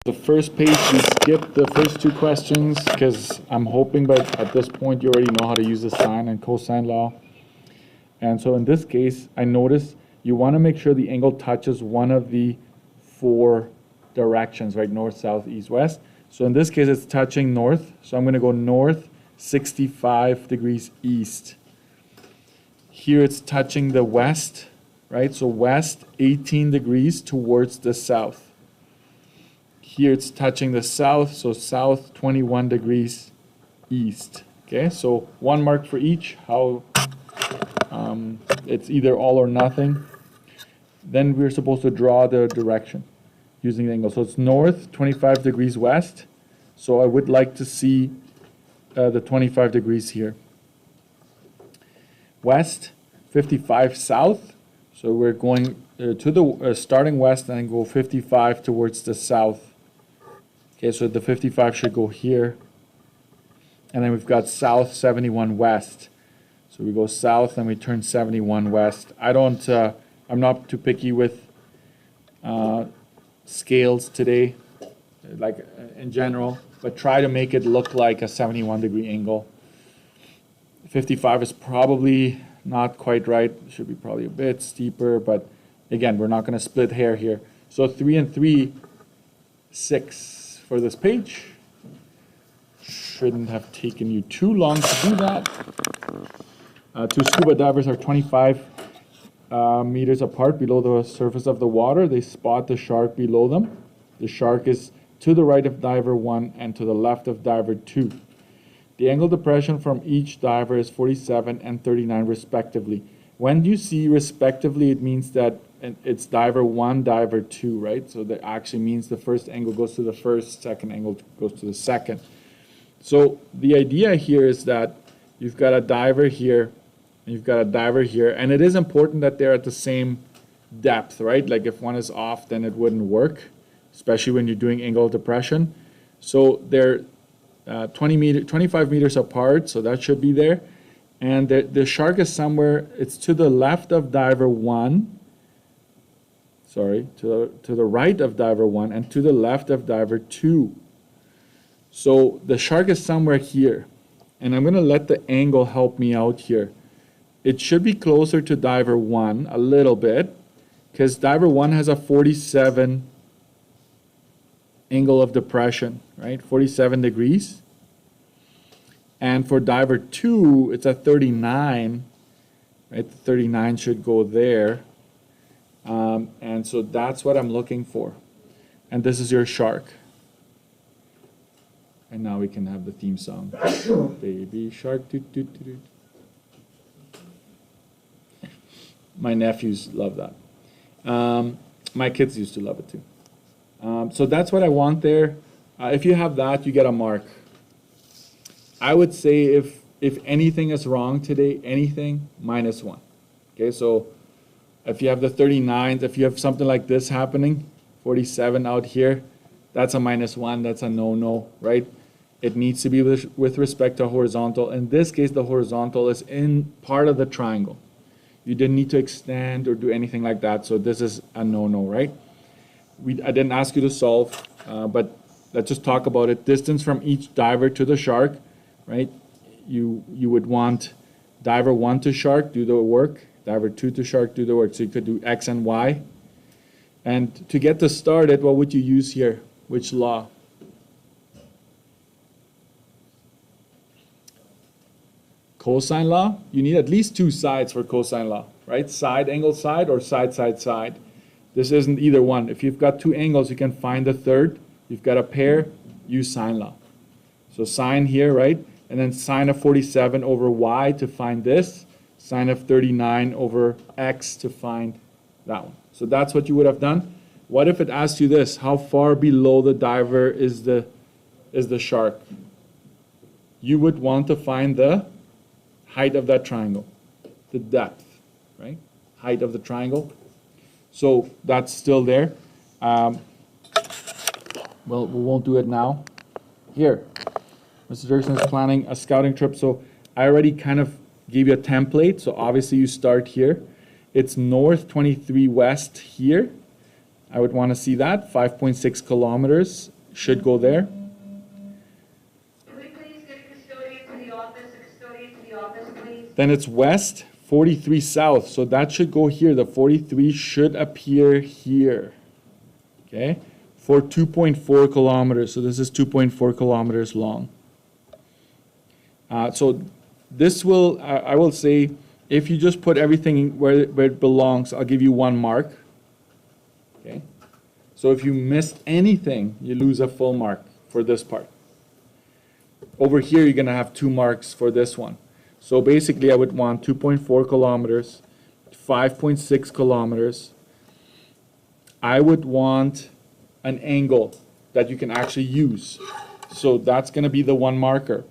The first page, we skip the first two questions because I'm hoping by at this point you already know how to use the sine and cosine law. And so in this case, I notice you want to make sure the angle touches one of the four directions, right? North, south, east, west. So in this case, it's touching north. So I'm going to go north 65 degrees east. Here it's touching the west, right? So west 18 degrees towards the south. Here it's touching the south, so south 21 degrees east. Okay, so one mark for each, how it's either all or nothing. Then we're supposed to draw the direction using the angle. So it's north 25 degrees west. So I would like to see the 25 degrees here. West 55 south. So we're going to the starting west and go 55 towards the south. Okay, so the 55 should go here. And then we've got south 71 west. So we go south and we turn 71 west. I'm not too picky with scales today, like in general, but try to make it look like a 71 degree angle. 55 is probably not quite right. It should be probably a bit steeper, but again, we're not going to split hair here. So 3 and 3, 6 for this page. Shouldn't have taken you too long to do that. Two scuba divers are 25 meters apart below the surface of the water. They spot the shark below them. The shark is to the right of diver 1 and to the left of diver 2. The angle depression from each diver is 47 and 39 respectively. When you see respectively, it means that it's diver 1, diver 2, right? So that actually means the first angle goes to the first, second angle goes to the second. So the idea here is that you've got a diver here, and you've got a diver here, and it is important that they're at the same depth, right? Like if one is off, then it wouldn't work, especially when you're doing angle depression. So they're 25 meters apart, so that should be there. And the shark is somewhere, it's to the left of diver 1, sorry, to the right of diver 1 and to the left of diver 2. So the shark is somewhere here, and I'm going to let the angle help me out here. It should be closer to diver 1 a little bit, because diver 1 has a 47 angle of depression, right? 47 degrees. And for diver 2, it's a 39, right? 39 should go there. And so that's what I'm looking for. And this is your shark. And now we can have the theme song. Baby shark, doot, doot, doot, doot. My nephews love that. My kids used to love it too. So that's what I want there. If you have that, you get a mark. I would say if anything is wrong today, anything, -1. Okay, so if you have the 39s, if you have something like this happening, 47 out here, that's a -1, that's a no-no, right? It needs to be with respect to horizontal. In this case, the horizontal is in part of the triangle. You didn't need to extend or do anything like that, so this is a no-no, right? I didn't ask you to solve, but let's just talk about it. Distance from each diver to the shark, right? You would want diver 1 to shark, do the work, diver 2 to shark, do the work. So you could do X and Y. And to get this started, what would you use here? Which law? Cosine law. You need at least 2 sides for cosine law, right? Side angle side or side side side. This isn't either one. If you've got 2 angles, you can find the third. You've got a pair, use sine law. So sine here, right? And then sine of 47 over y to find this. Sine of 39 over x to find that one. So that's what you would have done. What if it asked you this? How far below the diver is the shark? You would want to find the height of that triangle, the depth, right? Height of the triangle. So that's still there. Well, we won't do it now. Here, Mr. Dirksen is planning a scouting trip. So I already kind of gave you a template. So obviously you start here. It's north 23 west here. I would want to see that, 5.6 kilometers. should go there. Can we please get a custodian to the office, please? Then it's west, 43 south, so that should go here. The 43 should appear here, okay, for 2.4 kilometers. So this is 2.4 kilometers long. So this will, I will say, if you just put everything where it belongs, I'll give you 1 mark, okay? So if you missed anything, you lose a full mark for this part. Over here, you're going to have 2 marks for this one. So basically, I would want 2.4 kilometers, 5.6 kilometers. I would want an angle that you can actually use. So that's going to be the 1 marker.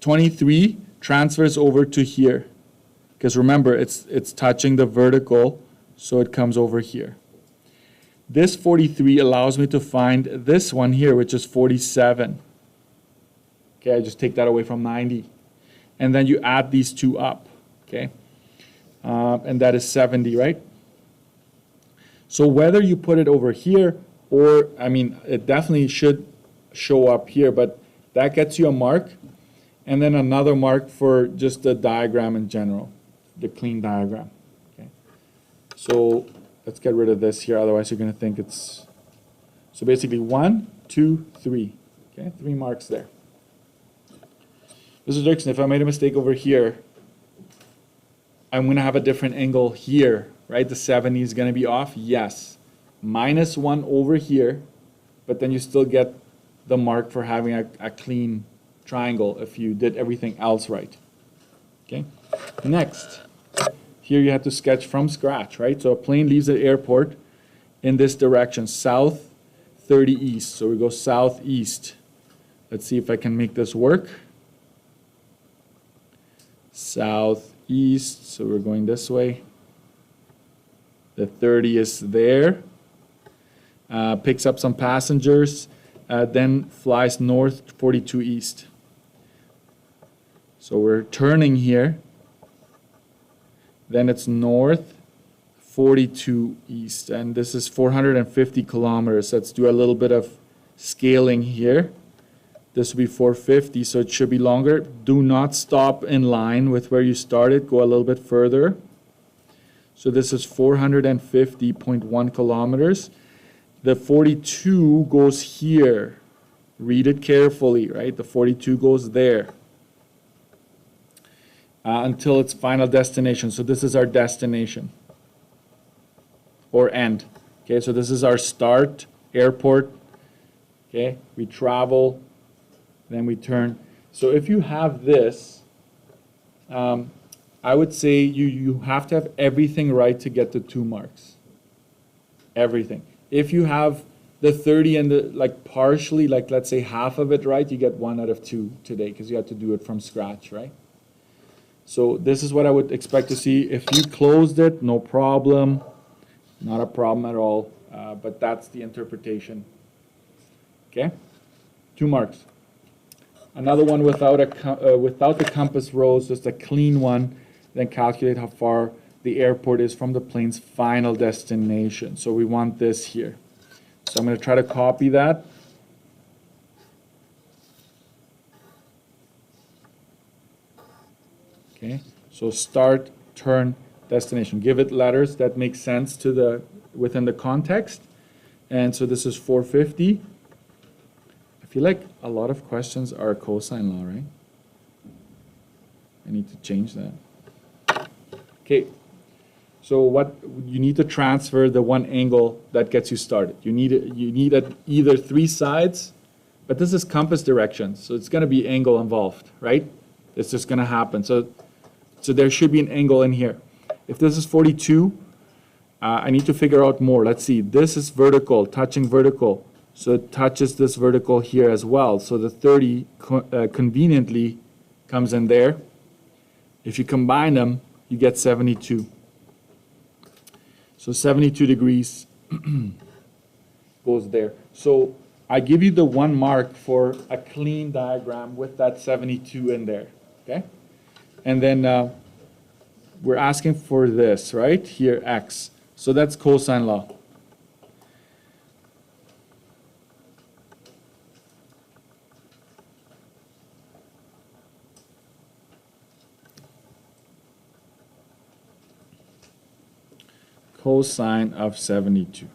23 transfers over to here. Because remember, it's touching the vertical, so it comes over here. This 43 allows me to find this one here, which is 47. Okay, I just take that away from 90. And then you add these 2 up, okay? And that is 70, right? So whether you put it over here or, I mean, it definitely should show up here, but that gets you a mark. And then another mark for just the diagram in general, the clean diagram, okay? So let's get rid of this here, otherwise you're going to think it's, so basically 1, 2, 3, okay? 3 marks there. Mr. Dirksen, if I made a mistake over here, I'm going to have a different angle here, right? The 70 is going to be off, yes. -1 over here, but then you still get the mark for having a clean triangle if you did everything else right, okay? Next, here you have to sketch from scratch, right? So a plane leaves the airport in this direction, south 30 east. So we go southeast. Let's see if I can make this work. Southeast, so we're going this way. The 30 is there. Picks up some passengers, then flies north 42 east. So we're turning here. Then it's north 42 east, and this is 450 kilometers. Let's do a little bit of scaling here. This will be 450, so it should be longer. Do not stop in line with where you started. Go a little bit further. So this is 450.1 kilometers. The 42 goes here. Read it carefully, right? The 42 goes there until its final destination. So this is our destination or end. Okay, so this is our start, airport. Okay, we travel, then we turn. So if you have this, I would say you have to have everything right to get the 2 marks. Everything. If you have the 30 and the like partially, like let's say half of it right, you get 1 out of 2 today because you have to do it from scratch, right? So this is what I would expect to see. If you closed it, no problem. Not a problem at all, but that's the interpretation. Okay? 2 marks. Another one without the compass rose, just a clean one. Then calculate how far the airport is from the plane's final destination. So we want this here. So I'm going to try to copy that. Okay, so start, turn, destination. Give it letters that make sense to the within the context. And so this is 450. I feel like a lot of questions are cosine law, right? I need to change that. Okay, so what you need to transfer the 1 angle that gets you started. You need either 3 sides, but this is compass direction, so it's going to be angle involved, right? It's just going to happen. So there should be an angle in here. If this is 42, I need to figure out more. Let's see. This is vertical, touching vertical. So it touches this vertical here as well. So the 30 conveniently comes in there. If you combine them, you get 72. So 72 degrees goes there. So I give you the 1 mark for a clean diagram with that 72 in there. Okay? And then we're asking for this, right? Here, x. So that's cosine law. cosine of 72.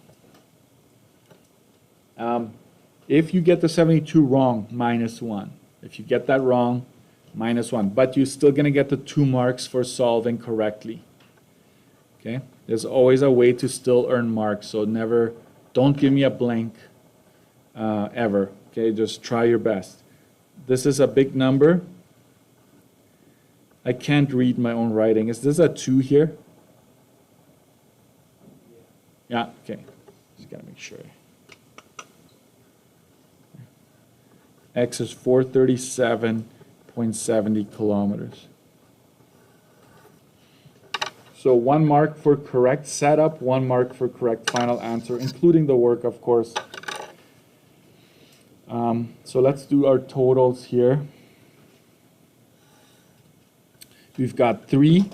If you get the 72 wrong, -1. If you get that wrong, -1. But you're still going to get the 2 marks for solving correctly. Okay? There's always a way to still earn marks, so never, don't give me a blank ever. Okay? Just try your best. This is a big number. I can't read my own writing. Is this a 2 here? Yeah, okay. Just got to make sure. X is 437.70 kilometers. So 1 mark for correct setup, 1 mark for correct final answer, including the work, of course. So let's do our totals here. We've got 3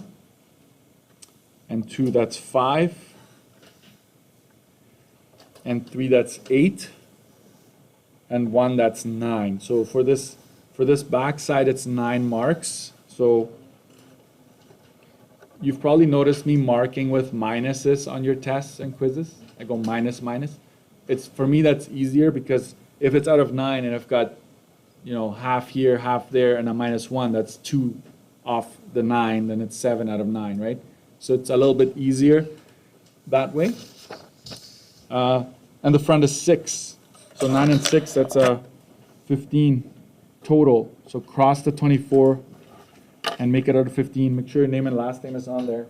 and 2, that's 5, and 3, that's 8. And 1, that's 9. So for this back side, it's 9 marks. So you've probably noticed me marking with minuses on your tests and quizzes. I go minus, minus. For me, that's easier because if it's out of 9 and I've got, half here, half there, and a -1, that's 2 off the 9, then it's 7 out of 9, right? So it's a little bit easier that way. And the front is 6. So 9 and 6, that's a 15 total. So cross the 24 and make it out of 15. Make sure your name and last name is on there.